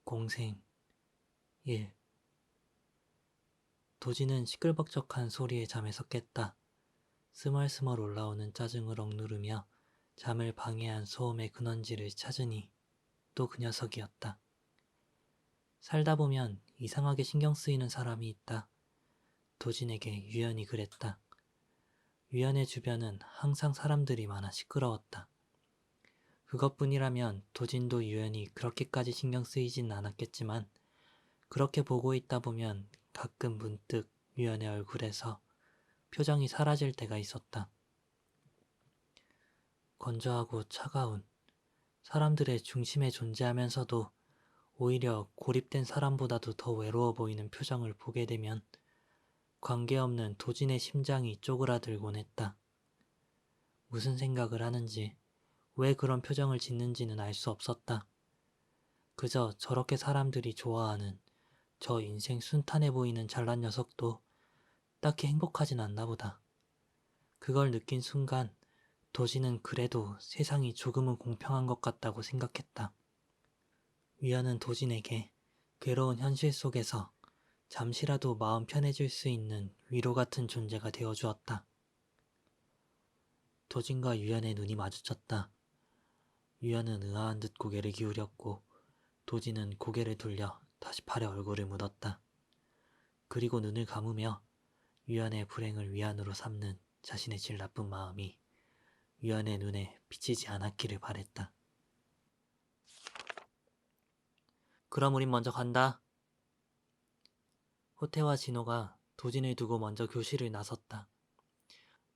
공생 1. 도지는 시끌벅적한 소리에 잠에서 깼다. 스멀스멀 올라오는 짜증을 억누르며 잠을 방해한 소음의 근원지를 찾으니 또 그 녀석이었다. 살다 보면 이상하게 신경 쓰이는 사람이 있다. 도진에게 유연이 그랬다. 유연의 주변은 항상 사람들이 많아 시끄러웠다. 그것뿐이라면 도진도 유연이 그렇게까지 신경 쓰이진 않았겠지만 그렇게 보고 있다 보면 가끔 문득 유연의 얼굴에서 표정이 사라질 때가 있었다. 건조하고 차가운 사람들의 중심에 존재하면서도 오히려 고립된 사람보다도 더 외로워 보이는 표정을 보게 되면 관계없는 도진의 심장이 쪼그라들곤 했다. 무슨 생각을 하는지, 왜 그런 표정을 짓는지는 알 수 없었다. 그저 저렇게 사람들이 좋아하는 저 인생 순탄해 보이는 잘난 녀석도 딱히 행복하진 않나 보다. 그걸 느낀 순간 도진은 그래도 세상이 조금은 공평한 것 같다고 생각했다. 위안은 도진에게 괴로운 현실 속에서 잠시라도 마음 편해질 수 있는 위로 같은 존재가 되어주었다. 도진과 유연의 눈이 마주쳤다. 유연은 의아한 듯 고개를 기울였고 도진은 고개를 돌려 다시 팔에 얼굴을 묻었다. 그리고 눈을 감으며 유연의 불행을 위안으로 삼는 자신의 질 나쁜 마음이 유연의 눈에 비치지 않았기를 바랬다. 그럼 우린 먼저 간다. 호태와 진호가 도진을 두고 먼저 교실을 나섰다.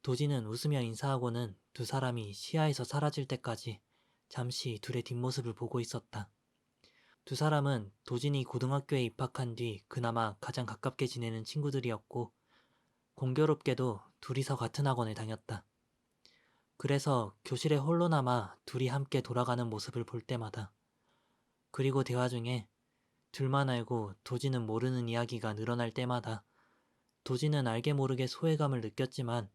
도진은 웃으며 인사하고는 두 사람이 시야에서 사라질 때까지 잠시 둘의 뒷모습을 보고 있었다. 두 사람은 도진이 고등학교에 입학한 뒤 그나마 가장 가깝게 지내는 친구들이었고 공교롭게도 둘이서 같은 학원을 다녔다. 그래서 교실에 홀로 남아 둘이 함께 돌아가는 모습을 볼 때마다 그리고 대화 중에 둘만 알고 도진은 모르는 이야기가 늘어날 때마다 도진은 알게 모르게 소외감을 느꼈지만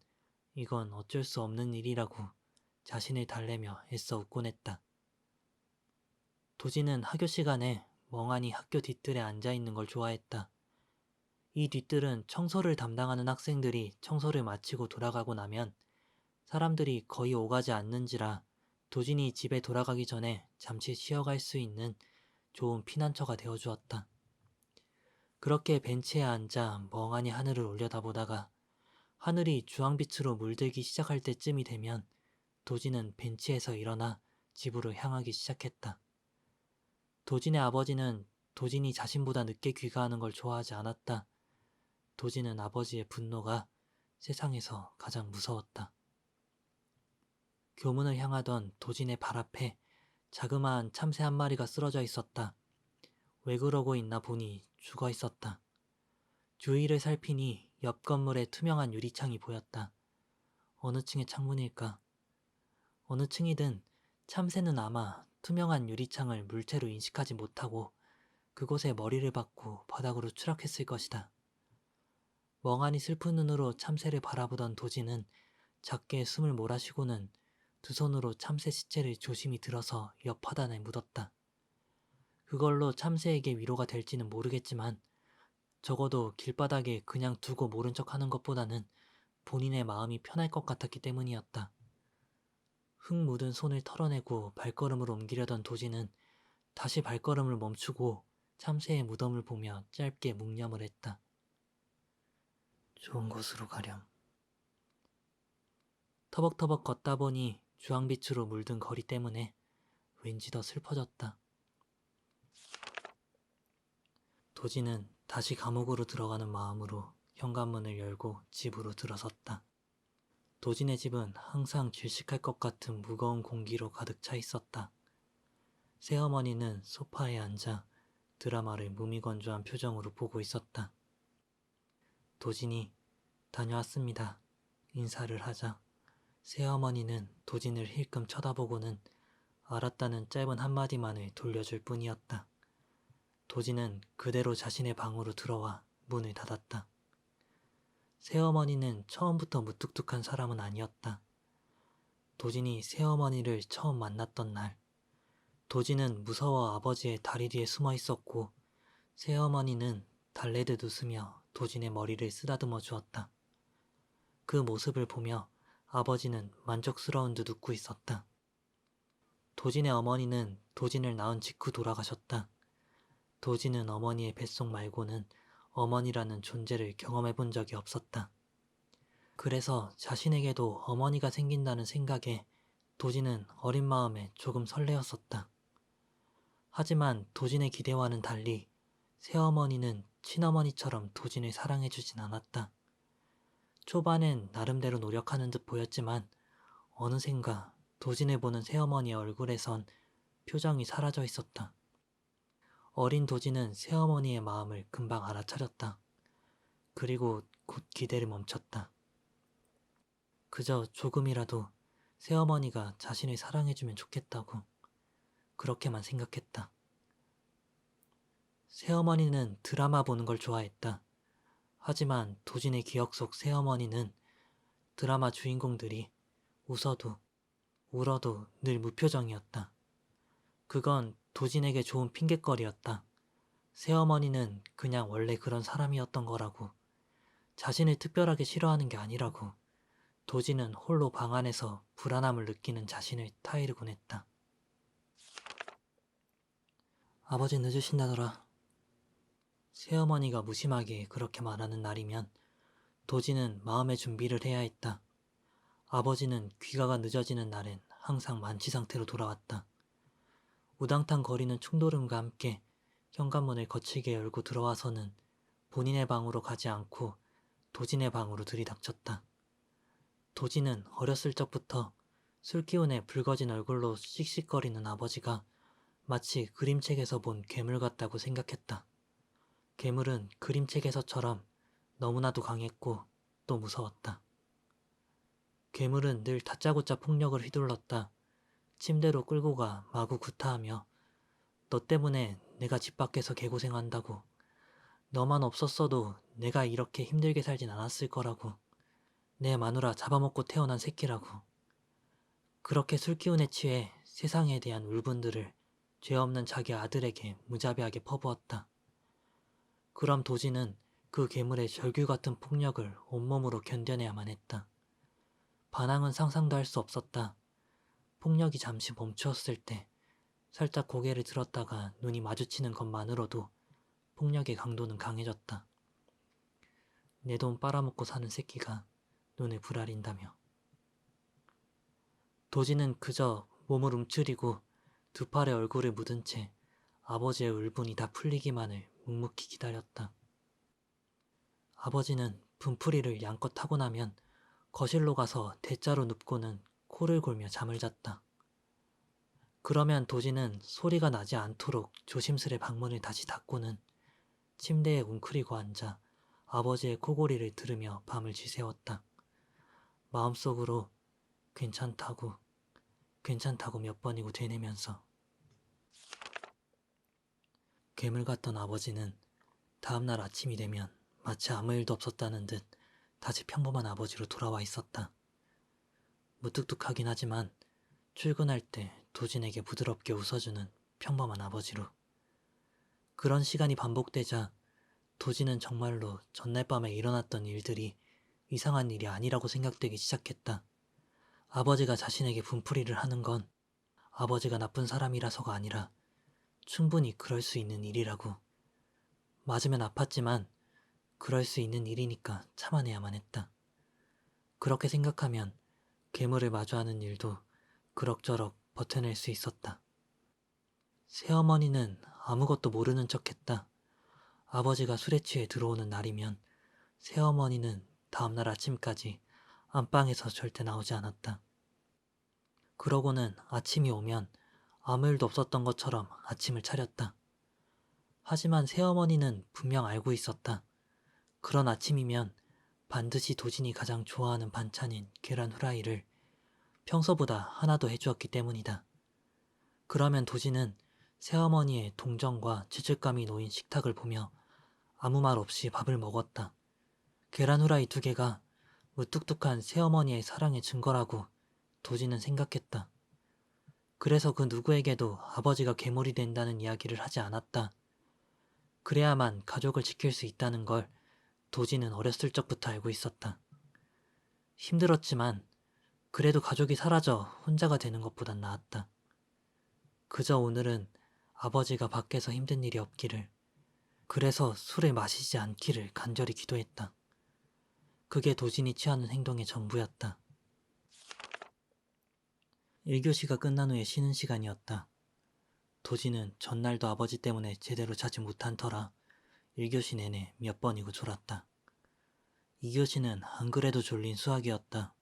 이건 어쩔 수 없는 일이라고 자신을 달래며 애써 웃곤 했다. 도진은 학교 시간에 멍하니 학교 뒤뜰에 앉아있는 걸 좋아했다. 이 뒤뜰은 청소를 담당하는 학생들이 청소를 마치고 돌아가고 나면 사람들이 거의 오가지 않는지라 도진이 집에 돌아가기 전에 잠시 쉬어갈 수 있는 좋은 피난처가 되어주었다. 그렇게 벤치에 앉아 멍하니 하늘을 올려다보다가 하늘이 주황빛으로 물들기 시작할 때쯤이 되면 도진은 벤치에서 일어나 집으로 향하기 시작했다. 도진의 아버지는 도진이 자신보다 늦게 귀가하는 걸 좋아하지 않았다. 도진은 아버지의 분노가 세상에서 가장 무서웠다. 교문을 향하던 도진의 발 앞에 자그마한 참새 한 마리가 쓰러져 있었다. 왜 그러고 있나 보니 죽어 있었다. 주위를 살피니 옆 건물에 투명한 유리창이 보였다. 어느 층의 창문일까? 어느 층이든 참새는 아마 투명한 유리창을 물체로 인식하지 못하고 그곳에 머리를 박고 바닥으로 추락했을 것이다. 멍하니 슬픈 눈으로 참새를 바라보던 도진은 작게 숨을 몰아쉬고는 두 손으로 참새 시체를 조심히 들어서 옆 화단에 묻었다. 그걸로 참새에게 위로가 될지는 모르겠지만 적어도 길바닥에 그냥 두고 모른 척하는 것보다는 본인의 마음이 편할 것 같았기 때문이었다. 흙 묻은 손을 털어내고 발걸음을 옮기려던 도진은 다시 발걸음을 멈추고 참새의 무덤을 보며 짧게 묵념을 했다. 좋은 곳으로 가렴. 터벅터벅 걷다 보니 주황빛으로 물든 거리 때문에 왠지 더 슬퍼졌다. 도진은 다시 감옥으로 들어가는 마음으로 현관문을 열고 집으로 들어섰다. 도진의 집은 항상 질식할 것 같은 무거운 공기로 가득 차 있었다. 새어머니는 소파에 앉아 드라마를 무미건조한 표정으로 보고 있었다. 도진이 다녀왔습니다. 인사를 하자 새어머니는 도진을 힐끔 쳐다보고는 알았다는 짧은 한마디만을 돌려줄 뿐이었다. 도진은 그대로 자신의 방으로 들어와 문을 닫았다. 새어머니는 처음부터 무뚝뚝한 사람은 아니었다. 도진이 새어머니를 처음 만났던 날 도지는 무서워 아버지의 다리 뒤에 숨어 있었고 새어머니는 달래듯 웃으며 도진의 머리를 쓰다듬어 주었다. 그 모습을 보며 아버지는 만족스러운 듯 웃고 있었다. 도진의 어머니는 도진을 낳은 직후 돌아가셨다. 도진은 어머니의 뱃속 말고는 어머니라는 존재를 경험해 본 적이 없었다. 그래서 자신에게도 어머니가 생긴다는 생각에 도진은 어린 마음에 조금 설레었었다. 하지만 도진의 기대와는 달리 새어머니는 친어머니처럼 도진을 사랑해주진 않았다. 초반엔 나름대로 노력하는 듯 보였지만 어느샌가 도진을 보는 새어머니의 얼굴에선 표정이 사라져 있었다. 어린 도진은 새어머니의 마음을 금방 알아차렸다. 그리고 곧 기대를 멈췄다. 그저 조금이라도 새어머니가 자신을 사랑해주면 좋겠다고 그렇게만 생각했다. 새어머니는 드라마 보는 걸 좋아했다. 하지만 도진의 기억 속 새어머니는 드라마 주인공들이 웃어도 울어도 늘 무표정이었다. 그건 도진에게 좋은 핑곗거리였다. 새어머니는 그냥 원래 그런 사람이었던 거라고. 자신을 특별하게 싫어하는 게 아니라고. 도진은 홀로 방 안에서 불안함을 느끼는 자신을 타이르곤 했다. 아버지 늦으신다더라. 새어머니가 무심하게 그렇게 말하는 날이면 도진은 마음의 준비를 해야 했다. 아버지는 귀가가 늦어지는 날엔 항상 만취 상태로 돌아왔다. 우당탕 거리는 충돌음과 함께 현관문을 거칠게 열고 들어와서는 본인의 방으로 가지 않고 도진의 방으로 들이닥쳤다. 도진은 어렸을 적부터 술 기운에 붉어진 얼굴로 씩씩거리는 아버지가 마치 그림책에서 본 괴물 같다고 생각했다. 괴물은 그림책에서처럼 너무나도 강했고 또 무서웠다. 괴물은 늘 다짜고짜 폭력을 휘둘렀다. 침대로 끌고 가 마구 구타하며 너 때문에 내가 집 밖에서 개고생한다고. 너만 없었어도 내가 이렇게 힘들게 살진 않았을 거라고. 내 마누라 잡아먹고 태어난 새끼라고. 그렇게 술기운에 취해 세상에 대한 울분들을 죄 없는 자기 아들에게 무자비하게 퍼부었다. 그럼 도진은 그 괴물의 절규 같은 폭력을 온몸으로 견뎌내야만 했다. 반항은 상상도 할 수 없었다. 폭력이 잠시 멈추었을 때 살짝 고개를 들었다가 눈이 마주치는 것만으로도 폭력의 강도는 강해졌다. 내 돈 빨아먹고 사는 새끼가 눈을 부라린다며. 도진은 그저 몸을 움츠리고 두 팔에 얼굴을 묻은 채 아버지의 울분이 다 풀리기만을 묵묵히 기다렸다. 아버지는 분풀이를 양껏 하고 나면 거실로 가서 대자로 눕고는 코를 골며 잠을 잤다. 그러면 도진은 소리가 나지 않도록 조심스레 방문을 다시 닫고는 침대에 웅크리고 앉아 아버지의 코골이를 들으며 밤을 지새웠다. 마음속으로 괜찮다고 몇 번이고 되뇌면서. 괴물 같던 아버지는 다음날 아침이 되면 마치 아무 일도 없었다는 듯 다시 평범한 아버지로 돌아와 있었다. 무뚝뚝하긴 하지만 출근할 때 도진에게 부드럽게 웃어주는 평범한 아버지로. 그런 시간이 반복되자 도진은 정말로 전날 밤에 일어났던 일들이 이상한 일이 아니라고 생각되기 시작했다. 아버지가 자신에게 분풀이를 하는 건 아버지가 나쁜 사람이라서가 아니라 충분히 그럴 수 있는 일이라고. 맞으면 아팠지만 그럴 수 있는 일이니까 참아내야만 했다. 그렇게 생각하면 괴물을 마주하는 일도 그럭저럭 버텨낼 수 있었다. 새어머니는 아무것도 모르는 척했다. 아버지가 술에 취해 들어오는 날이면 새어머니는 다음날 아침까지 안방에서 절대 나오지 않았다. 그러고는 아침이 오면 아무 일도 없었던 것처럼 아침을 차렸다. 하지만 새어머니는 분명 알고 있었다. 그런 아침이면 반드시 도진이 가장 좋아하는 반찬인 계란 후라이를 평소보다 하나 더 해주었기 때문이다. 그러면 도진은 새어머니의 동정과 죄책감이 놓인 식탁을 보며 아무 말 없이 밥을 먹었다. 계란 후라이 2개가 무뚝뚝한 새어머니의 사랑의 증거라고 도진은 생각했다. 그래서 그 누구에게도 아버지가 괴물이 된다는 이야기를 하지 않았다. 그래야만 가족을 지킬 수 있다는 걸 도지는 어렸을 적부터 알고 있었다. 힘들었지만 그래도 가족이 사라져 혼자가 되는 것보단 나았다. 그저 오늘은 아버지가 밖에서 힘든 일이 없기를, 그래서 술을 마시지 않기를 간절히 기도했다. 그게 도진이 취하는 행동의 전부였다. 1교시가 끝난 후에 쉬는 시간이었다. 도진은 전날도 아버지 때문에 제대로 자지 못한 터라 1교시 내내 몇 번이고 졸았다. 2교시는 안 그래도 졸린 수학이었다.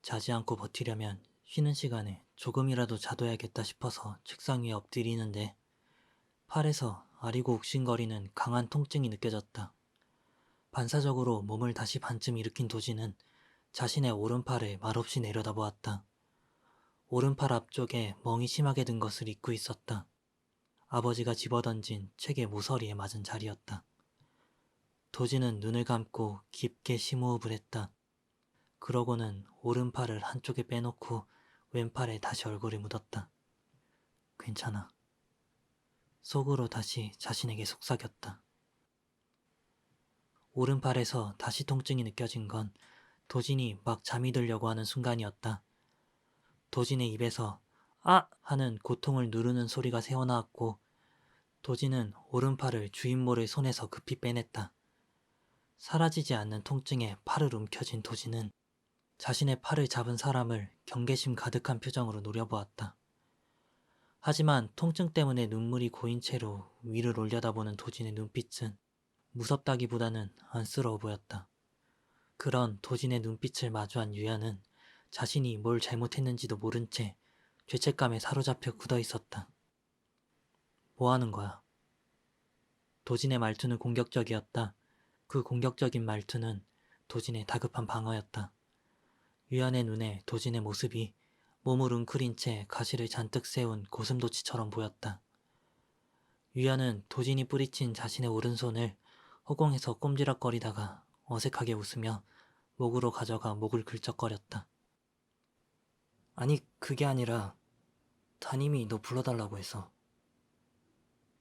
자지 않고 버티려면 쉬는 시간에 조금이라도 자둬야겠다 싶어서 책상 위에 엎드리는데 팔에서 아리고 욱신거리는 강한 통증이 느껴졌다. 반사적으로 몸을 다시 반쯤 일으킨 도진은 자신의 오른팔을 말없이 내려다보았다. 오른팔 앞쪽에 멍이 심하게 든 것을 잊고 있었다. 아버지가 집어던진 책의 모서리에 맞은 자리였다. 도진은 눈을 감고 깊게 심호흡을 했다. 그러고는 오른팔을 한쪽에 빼놓고 왼팔에 다시 얼굴을 묻었다. 괜찮아. 속으로 다시 자신에게 속삭였다. 오른팔에서 다시 통증이 느껴진 건 도진이 막 잠이 들려고 하는 순간이었다. 도진의 입에서 아! 하는 고통을 누르는 소리가 새어나왔고 도진은 오른팔을 주인모를 손에서 급히 빼냈다. 사라지지 않는 통증에 팔을 움켜쥔 도진은 자신의 팔을 잡은 사람을 경계심 가득한 표정으로 노려보았다. 하지만 통증 때문에 눈물이 고인 채로 위를 올려다보는 도진의 눈빛은 무섭다기보다는 안쓰러워 보였다. 그런 도진의 눈빛을 마주한 유연은 자신이 뭘 잘못했는지도 모른 채 죄책감에 사로잡혀 굳어 있었다. 뭐 하는 거야? 도진의 말투는 공격적이었다. 그 공격적인 말투는 도진의 다급한 방어였다. 유연의 눈에 도진의 모습이 몸을 웅크린 채 가시를 잔뜩 세운 고슴도치처럼 보였다. 유연은 도진이 뿌리친 자신의 오른손을 허공에서 꼼지락거리다가 어색하게 웃으며 목으로 가져가 목을 긁적거렸다. 아니, 그게 아니라 담임이 너 불러달라고 해서.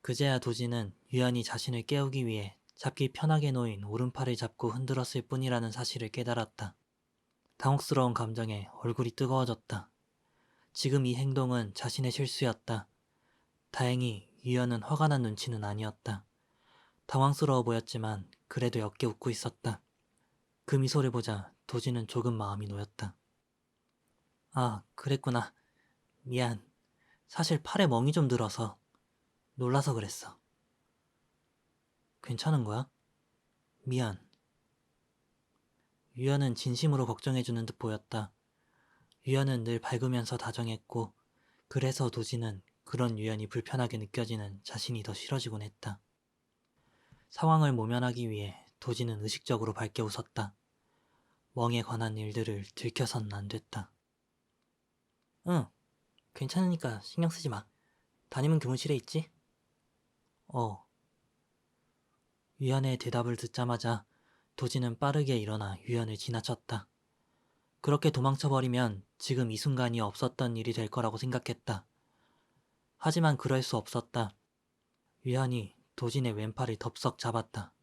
그제야 도진은 유연이 자신을 깨우기 위해 잡기 편하게 놓인 오른팔을 잡고 흔들었을 뿐이라는 사실을 깨달았다. 당혹스러운 감정에 얼굴이 뜨거워졌다. 지금 이 행동은 자신의 실수였다. 다행히 유연은 화가 난 눈치는 아니었다. 당황스러워 보였지만 그래도 옅게 웃고 있었다. 그 미소를 보자 도진은 조금 마음이 놓였다. 아, 그랬구나. 미안. 사실 팔에 멍이 좀 들어서 놀라서 그랬어. 괜찮은 거야? 미안. 유연은 진심으로 걱정해주는 듯 보였다. 유연은 늘 밝으면서 다정했고 그래서 도진은 그런 유연이 불편하게 느껴지는 자신이 더 싫어지곤 했다. 상황을 모면하기 위해 도진은 의식적으로 밝게 웃었다. 멍에 관한 일들을 들켜서는 안 됐다. 응, 괜찮으니까 신경 쓰지 마. 담임은 교무실에 있지? 유연의 대답을 듣자마자 도진은 빠르게 일어나 유연을 지나쳤다. 그렇게 도망쳐버리면 지금 이 순간이 없었던 일이 될 거라고 생각했다. 하지만 그럴 수 없었다. 유연이 도진의 왼팔을 덥석 잡았다.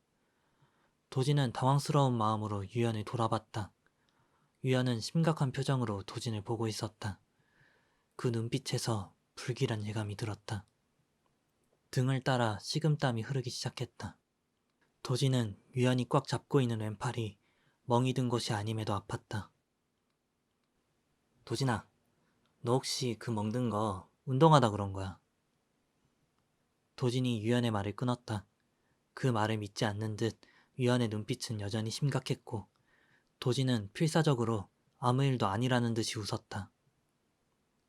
도진은 당황스러운 마음으로 유연을 돌아봤다. 유연은 심각한 표정으로 도진을 보고 있었다. 그 눈빛에서 불길한 예감이 들었다. 등을 따라 식은땀이 흐르기 시작했다. 도진은 유연이 꽉 잡고 있는 왼팔이 멍이 든 곳이 아님에도 아팠다. 도진아, 너 혹시 그 멍든 거 운동하다 그런 거야? 도진이 유연의 말을 끊었다. 그 말을 믿지 않는 듯 유연의 눈빛은 여전히 심각했고 도진은 필사적으로 아무 일도 아니라는 듯이 웃었다.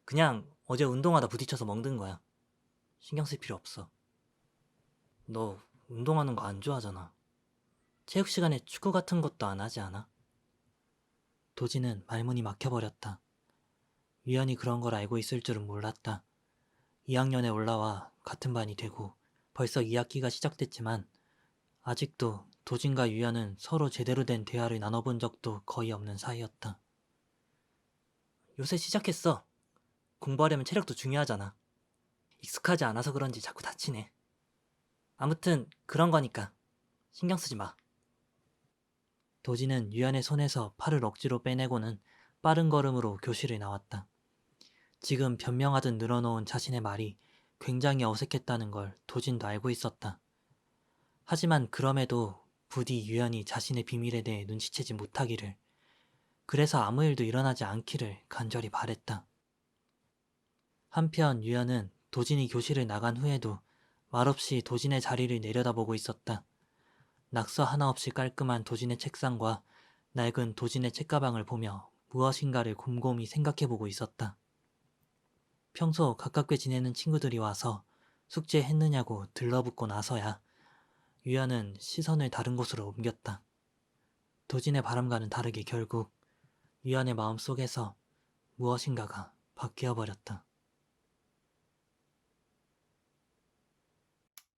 그냥 어제 운동하다 부딪혀서 멍든 거야. 신경 쓸 필요 없어. 너 운동하는 거 안 좋아하잖아. 체육 시간에 축구 같은 것도 안 하지 않아? 도진은 말문이 막혀버렸다. 유연이 그런 걸 알고 있을 줄은 몰랐다. 2학년에 올라와 같은 반이 되고 벌써 2학기가 시작됐지만 아직도 도진과 유연은 서로 제대로 된 대화를 나눠본 적도 거의 없는 사이였다. 요새 시작했어. 공부하려면 체력도 중요하잖아. 익숙하지 않아서 그런지 자꾸 다치네. 아무튼 그런 거니까 신경 쓰지 마. 도진은 유연의 손에서 팔을 억지로 빼내고는 빠른 걸음으로 교실을 나왔다. 지금 변명하듯 늘어놓은 자신의 말이 굉장히 어색했다는 걸 도진도 알고 있었다. 하지만 그럼에도 부디 유연이 자신의 비밀에 대해 눈치채지 못하기를, 그래서 아무 일도 일어나지 않기를 간절히 바랬다. 한편 유연은 도진이 교실을 나간 후에도 말없이 도진의 자리를 내려다보고 있었다. 낙서 하나 없이 깔끔한 도진의 책상과 낡은 도진의 책가방을 보며 무엇인가를 곰곰이 생각해보고 있었다. 평소 가깝게 지내는 친구들이 와서 숙제했느냐고 들러붙고 나서야 유연은 시선을 다른 곳으로 옮겼다. 도진의 바람과는 다르게 결국 유연의 마음속에서 무엇인가가 바뀌어버렸다.